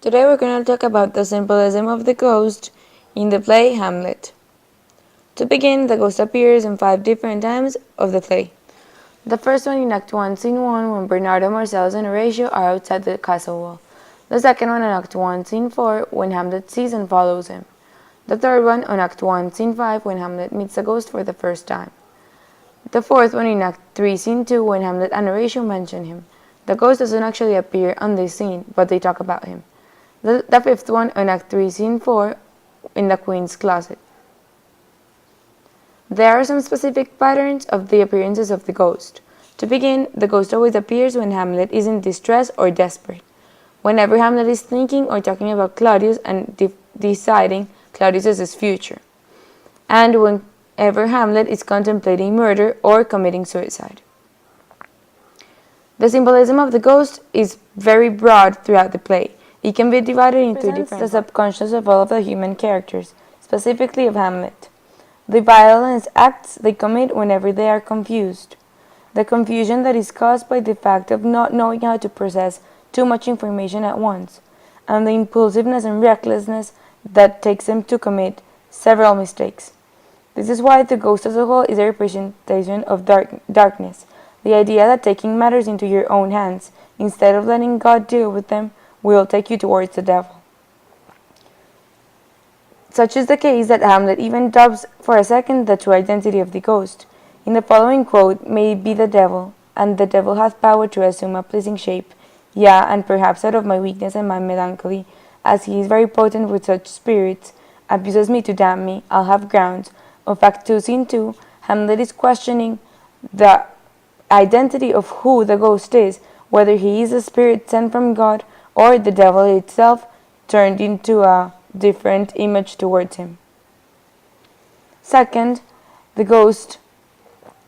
Today we're going to talk about the symbolism of the ghost in the play Hamlet. To begin, the ghost appears in 5 different times of the play. The first one in Act 1, Scene 1, when Bernardo, Marcellus, and Horatio are outside the castle wall. The second one in Act 1, Scene 4, when Hamlet sees and follows him. The third one on Act 1, Scene 5, when Hamlet meets the ghost for the first time. The fourth one in Act 3, Scene 2, when Hamlet and Horatio mention him. The ghost doesn't actually appear on this scene, but they talk about him. The fifth one on Act 3, Scene 4, in the Queen's closet. There are some specific patterns of the appearances of the ghost. To begin, the ghost always appears when Hamlet is in distress or desperate. Whenever Hamlet is thinking or talking about Claudius and deciding Claudius's future. And whenever Hamlet is contemplating murder or committing suicide. The symbolism of the ghost is very broad throughout the play. It can be divided into 3 different parts. The subconscious of all of the human characters, specifically of Hamlet. The violence acts they commit whenever they are confused. The confusion that is caused by the fact of not knowing how to process too much information at once, and the impulsiveness and recklessness that takes them to commit several mistakes. This is why the ghost as a whole is a representation of darkness, the idea that taking matters into your own hands, instead of letting God deal with them, will take you towards the devil. Such is the case that Hamlet even doubts for a second the true identity of the ghost. In the following quote, "May it be the devil, and the devil hath power to assume a pleasing shape, yea, and perhaps out of my weakness and my melancholy, as he is very potent with such spirits, abuses me to damn me, I'll have grounds." Of Act 2, Scene 2, Hamlet is questioning the identity of who the ghost is, whether he is a spirit sent from God or the devil itself turned into a different image towards him. Second, the ghost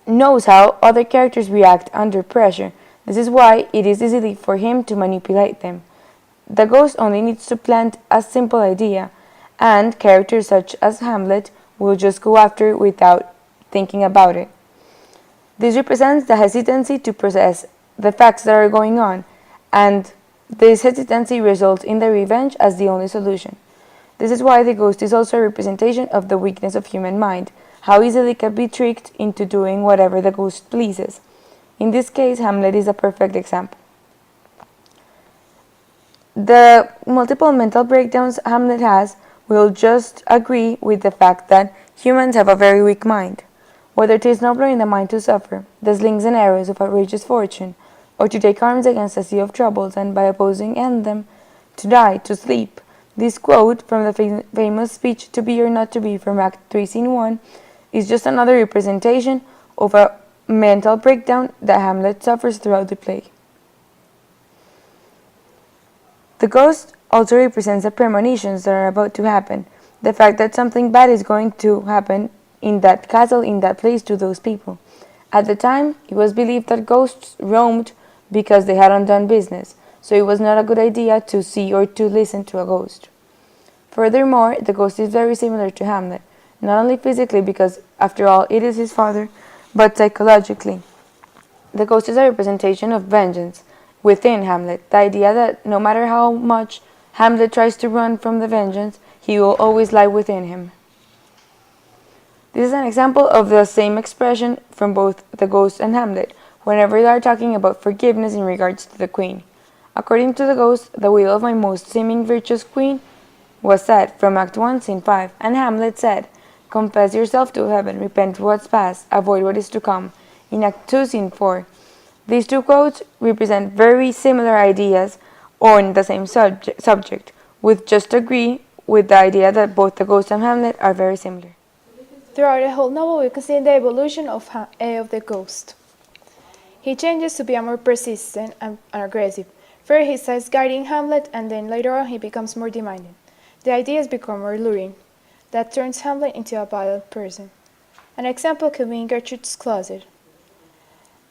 knows how other characters react under pressure. This is why it is easy for him to manipulate them. The ghost only needs to plant a simple idea, and characters such as Hamlet will just go after it without thinking about it. This represents the hesitancy to process the facts that are going on, and this hesitancy results in the revenge as the only solution. This is why the ghost is also a representation of the weakness of human mind, how easily it can be tricked into doing whatever the ghost pleases. In this case, Hamlet is a perfect example. The multiple mental breakdowns Hamlet has will just agree with the fact that humans have a very weak mind. Whether it is nobler in the mind to suffer the slings and arrows of outrageous fortune, or to take arms against a sea of troubles, and by opposing end them, to die, to sleep. This quote from the famous speech "To be or not to be" from Act 3, Scene 1 is just another representation of a mental breakdown that Hamlet suffers throughout the play. The ghost also represents the premonitions that are about to happen, the fact that something bad is going to happen in that castle, in that place, to those people. At the time, it was believed that ghosts roamed because they had undone business, so it was not a good idea to see or to listen to a ghost. Furthermore, the ghost is very similar to Hamlet, not only physically because, after all, it is his father, but psychologically. The ghost is a representation of vengeance within Hamlet, the idea that no matter how much Hamlet tries to run from the vengeance, he will always lie within him. This is an example of the same expression from both the ghost and Hamlet, whenever they are talking about forgiveness in regards to the queen. According to the ghost, "The will of my most seeming virtuous queen," was said from Act 1, Scene 5, and Hamlet said, "Confess yourself to heaven, repent what's past, avoid what is to come," in Act 2, Scene 4. These two quotes represent very similar ideas on the same subject, which just agree with the idea that both the ghost and Hamlet are very similar. Throughout the whole novel, we can see the evolution of the ghost. He changes to be a more persistent and aggressive. First, he starts guiding Hamlet, and then later on, he becomes more demanding. The ideas become more luring. That turns Hamlet into a violent person. An example could be in Gertrude's closet.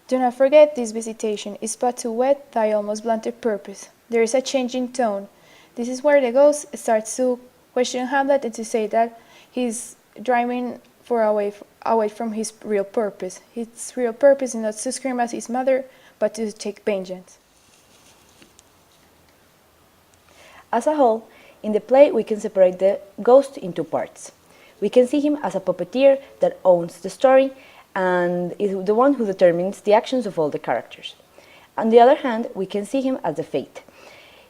Do not forget, this visitation is but to whet thy almost blunted purpose. There is a change in tone. This is where the ghost starts to question Hamlet and to say that he's driving away from his real purpose. His real purpose is not to scream at his mother, but to take vengeance. As a whole, in the play we can separate the ghost in two parts. We can see him as a puppeteer that owns the story and is the one who determines the actions of all the characters. On the other hand, we can see him as the fate.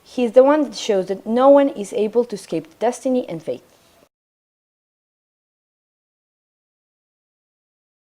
He is the one that shows that no one is able to escape destiny and fate.